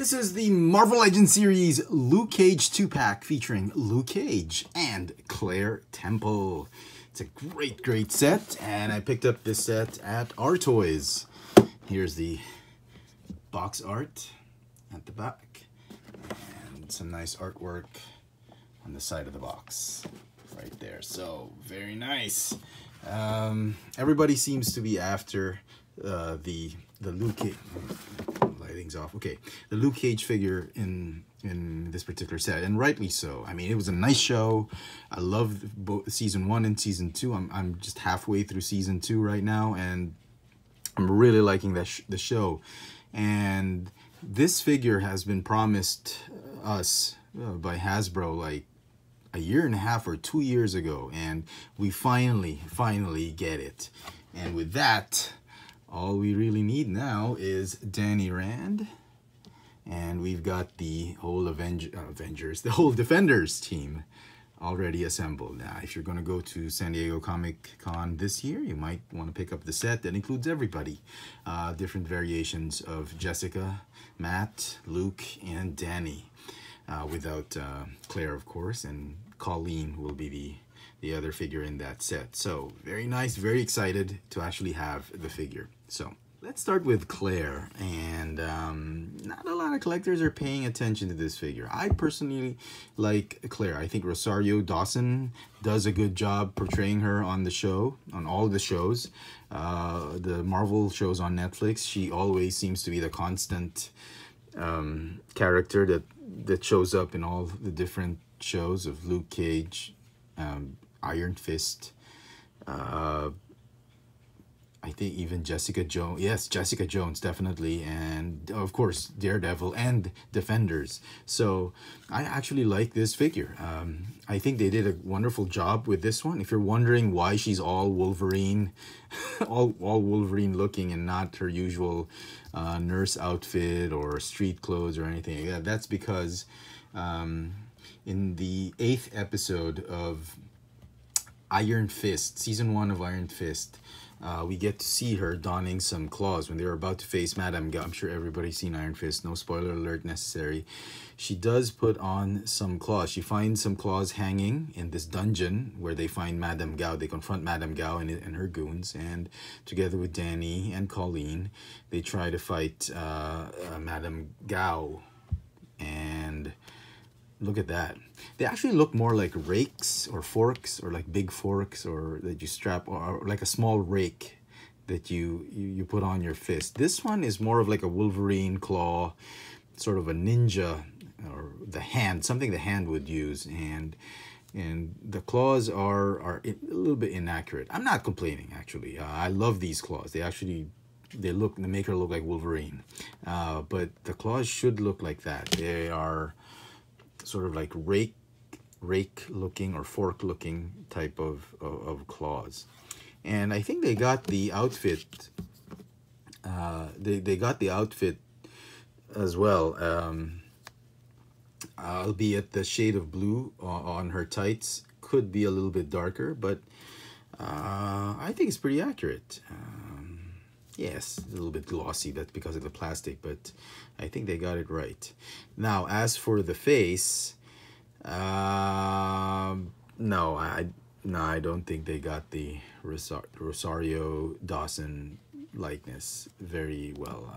This is the Marvel Legends series Luke Cage 2-pack featuring Luke Cage and Claire Temple. It's a great set, and I picked up this set at Our Toys. Here's the box art at the back and some nice artwork on the side of the box right there. So very nice. Everybody seems to be after the Luke Cage. Lighting's off. Okay, the Luke Cage figure in this particular set, and rightly so. I mean, it was a nice show. I loved both season 1 and season 2. I'm just halfway through season 2 right now, and I'm really liking the show. And this figure has been promised us by Hasbro like a year and a half or 2 years ago, and we finally get it. And with that, all we really need now is Danny Rand, and we've got the whole the whole Defenders team already assembled. Now, if you're going to go to San Diego Comic-Con this year, you might want to pick up the set that includes everybody. Different variations of Jessica, Matt, Luke, and Danny. Without Claire, of course, and Colleen will be the other figure in that set. So very nice, very excited to actually have the figure. So let's start with Claire, and not a lot of collectors are paying attention to this figure. I personally like Claire. I think Rosario Dawson does a good job portraying her on the show, on all the shows, the Marvel shows on Netflix. She always seems to be the constant character that shows up in all the different shows of Luke Cage, Iron Fist, I think even Jessica Jones. Yes, Jessica Jones, definitely. And of course, Daredevil and Defenders. So I actually like this figure. I think they did a wonderful job with this one. If you're wondering why she's all Wolverine, all Wolverine looking and not her usual nurse outfit or street clothes or anything like that, that's because in the 8th episode of Iron Fist, season 1 of Iron Fist, we get to see her donning some claws when they're about to face Madame Gao. I'm sure everybody's seen Iron Fist, no spoiler alert necessary. She does put on some claws. She finds some claws hanging in this dungeon where they find Madame Gao. They confront Madame Gao and her goons, and together with Danny and Colleen, they try to fight Madame Gao. And look at that. They actually look more like rakes or forks, or like big forks, or that you strap, or like a small rake that you put on your fist. This one is more of like a Wolverine claw, sort of a ninja, or the hand, something the hand would use. And the claws are a little bit inaccurate. I'm not complaining, actually. I love these claws. They make her look like Wolverine. But the claws should look like that. They are sort of like rake looking or fork looking type of claws. And I think they got the outfit, they got the outfit as well, albeit the shade of blue on her tights could be a little bit darker, but I think it's pretty accurate. Yes, a little bit glossy, that's because of the plastic, but I think they got it right. Now, as for the face, no, I don't think they got the Rosario Dawson likeness very well.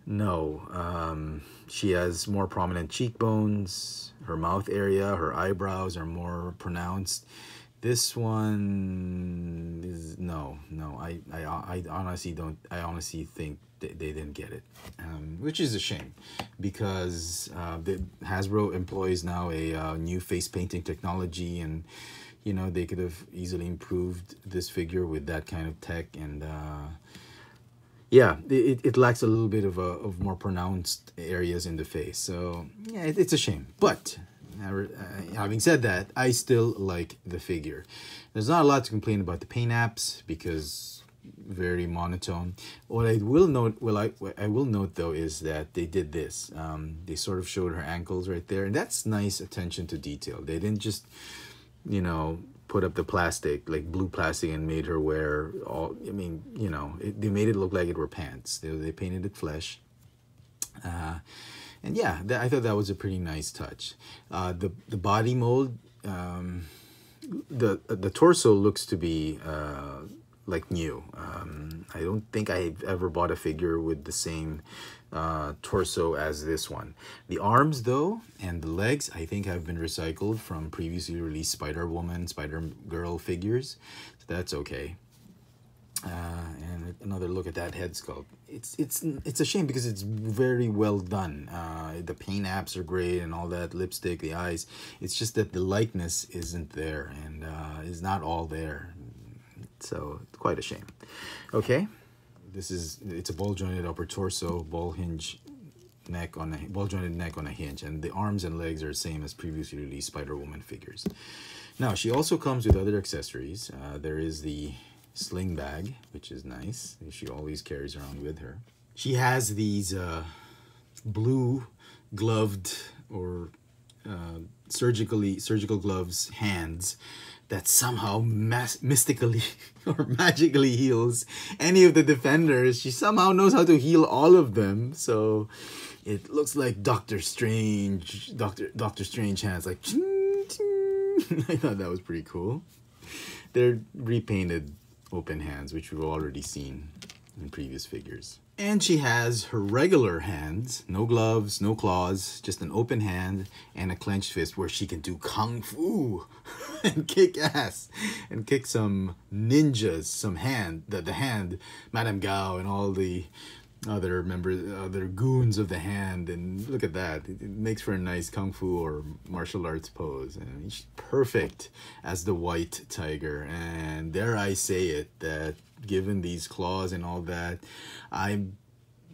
No, she has more prominent cheekbones, her mouth area, her eyebrows are more pronounced. This one is no. I honestly think they didn't get it, which is a shame, because Hasbro employs now a new face painting technology, and you know, they could have easily improved this figure with that kind of tech. And yeah, it lacks a little bit of more pronounced areas in the face. So yeah, it's a shame, but having said that, I still like the figure. There's not a lot to complain about the paint apps, because very monotone. What I will note, I will note though, is that they did this. They sort of showed her ankles right there, and that's nice attention to detail. They didn't just, you know, put up the plastic, like blue plastic, and made her wear all. I mean, you know, they made it look like it were pants. They painted it flesh. And yeah, I thought that was a pretty nice touch. The body mold, the torso looks to be like new. I don't think I've ever bought a figure with the same torso as this one. The arms though, and the legs, I think have been recycled from previously released Spider-Woman, Spider-Girl figures. So that's okay. And another look at that head sculpt. It's a shame because it's very well done. The paint apps are great and all that, lipstick, the eyes. It's just that the likeness isn't there and is not all there. So it's quite a shame. Okay, it's a ball jointed upper torso, ball jointed neck on a hinge, and the arms and legs are the same as previously released Spider-Woman figures. Now she also comes with other accessories. There is the sling bag, which is nice. She always carries around with her. She has these blue gloved or surgical gloves hands that somehow mystically or magically heals any of the defenders. She somehow knows how to heal all of them, so it looks like Doctor Strange hands, like ching, ching. I thought that was pretty cool. They're repainted open hands, which we've already seen in previous figures. And she has her regular hands, no gloves, no claws, just an open hand and a clenched fist where she can do kung fu and kick ass and kick some ninjas, the hand, Madame Gao and all the other members, other goons of the hand. And look at that, it makes for a nice kung fu or martial arts pose. And she's perfect as the white tiger. And dare I say it, that given these claws and all that, I'm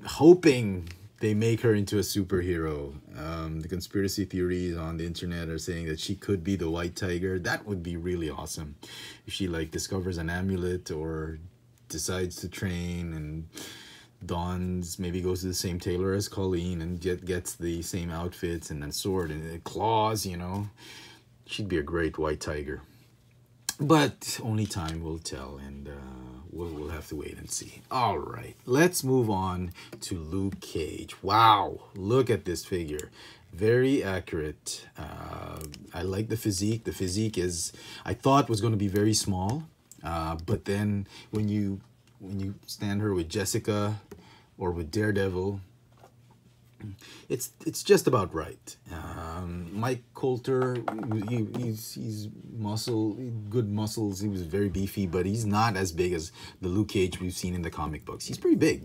hoping they make her into a superhero. The conspiracy theories on the internet are saying that she could be the white tiger. That would be really awesome if she like discovers an amulet or decides to train and maybe goes to the same tailor as Colleen and gets the same outfits and then sword and claws, you know. She'd be a great white tiger. But only time will tell, and we'll have to wait and see. All right, let's move on to Luke Cage. Wow, look at this figure. Very accurate. I like the physique. The physique I thought was going to be very small, but then when you stand her with Jessica or with Daredevil, it's just about right. Mike Coulter, he's good muscles. He was very beefy, but he's not as big as the Luke Cage we've seen in the comic books. He's pretty big,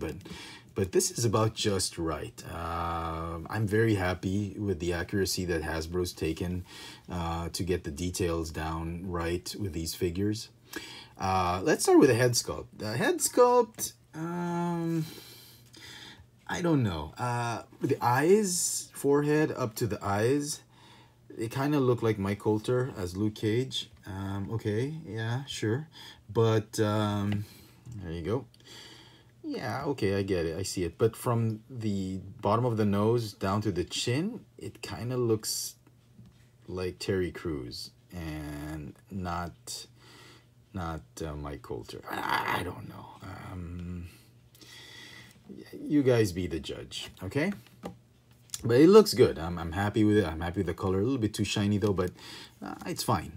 but this is about just right. I'm very happy with the accuracy that Hasbro's taken to get the details down right with these figures. Let's start with the head sculpt. The head sculpt, I don't know. The eyes, forehead up to the eyes, they kind of look like Mike Coulter as Luke Cage. Okay, yeah, sure. But there you go. Yeah, okay, I get it. I see it. But from the bottom of the nose down to the chin, it kind of looks like Terry Crews and not Mike Coulter. I don't know. You guys be the judge, okay? But it looks good. I'm happy with it. I'm happy with the color. A little bit too shiny though, but it's fine.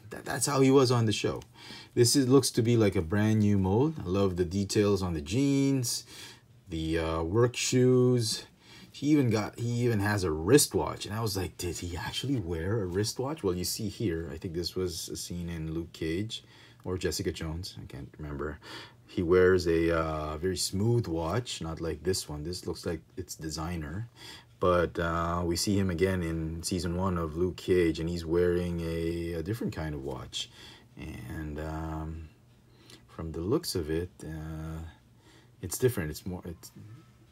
That's how he was on the show. Looks to be like a brand new mold. I love the details on the jeans, the work shoes. He even has a wristwatch, and I was like, did he actually wear a wristwatch? Well, you see here, I think this was a scene in Luke Cage or Jessica Jones. I can't remember. He wears a very smooth watch, not like this one. This looks like it's designer. But we see him again in season 1 of Luke Cage, and he's wearing a different kind of watch. And from the looks of it, it's different.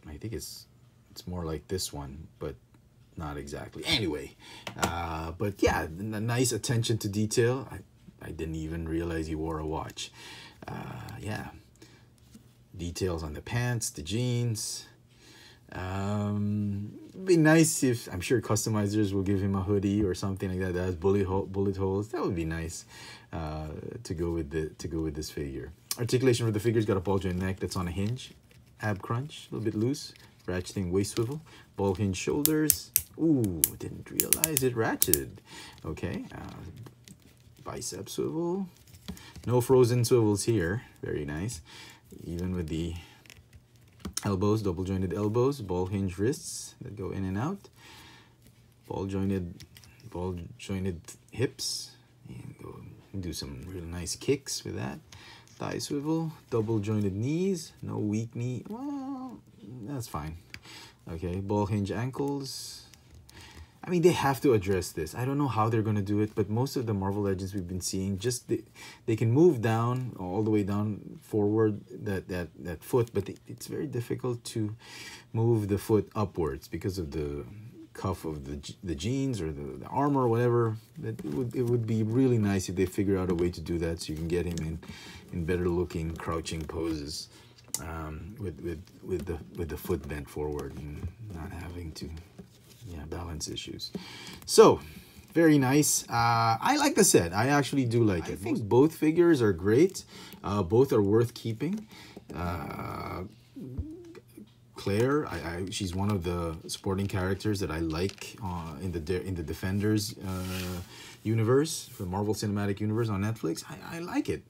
I think it's more like this one, but not exactly. Anyway, but yeah, a nice attention to detail. I didn't even realize he wore a watch. Yeah, details on the pants, the jeans. Be nice if, I'm sure customizers will give him a hoodie or something like that has bullet holes. That would be nice to go with this figure. Articulation for the figure's got a ball joint neck that's on a hinge. Ab crunch, a little bit loose. ratcheting waist swivel, ball hinge shoulders. Ooh, didn't realize it ratcheted. Okay, bicep swivel. No frozen swivels here. Very nice. Even with the elbows, double jointed elbows, ball hinge wrists that go in and out. Ball jointed hips. And go do some real nice kicks with that. Thigh swivel, double jointed knees. No weak knee. Well, that's fine. Okay, ball hinge ankles. I mean, they have to address this. I don't know how they're going to do it, but most of the Marvel Legends we've been seeing, just they can move down, all the way down forward, that foot, but it's very difficult to move the foot upwards because of the cuff of the jeans or the armor or whatever. It would be really nice if they figure out a way to do that so you can get him in better looking crouching poses with the foot bent forward and not having to balance issues. So very nice. I like the set. I actually do like it. I think both figures are great. Both are worth keeping. Claire, she's one of the supporting characters that I like in the Defenders universe, for the Marvel Cinematic Universe on Netflix. I like it.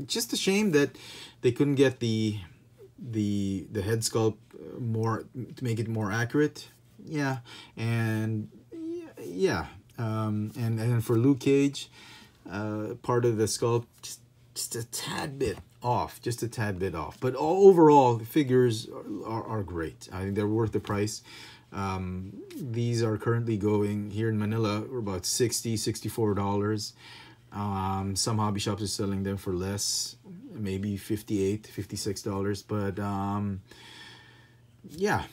Just a shame that they couldn't get the head sculpt more to make it more accurate. Yeah, and yeah, and for Luke Cage, part of the sculpt just a tad bit off, but overall the figures are great. I think they're worth the price. These are currently going here in Manila for about $64. Some hobby shops are selling them for less, maybe $58, $56, but yeah,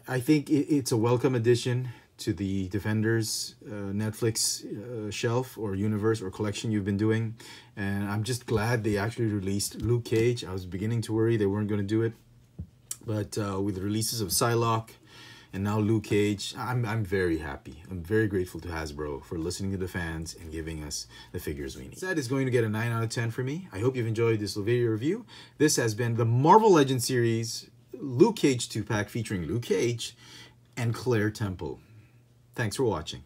I think it's a welcome addition to the Defenders Netflix shelf or universe or collection you've been doing, and I'm just glad they actually released Luke Cage. I was beginning to worry they weren't going to do it, but with the releases of Psylocke and now Luke Cage, I'm very happy. I'm very grateful to Hasbro for listening to the fans and giving us the figures we need. That is going to get a 9 out of 10 for me. I hope you've enjoyed this video review. This has been the Marvel Legends series Luke Cage 2-pack featuring Luke Cage and Claire Temple. Thanks for watching.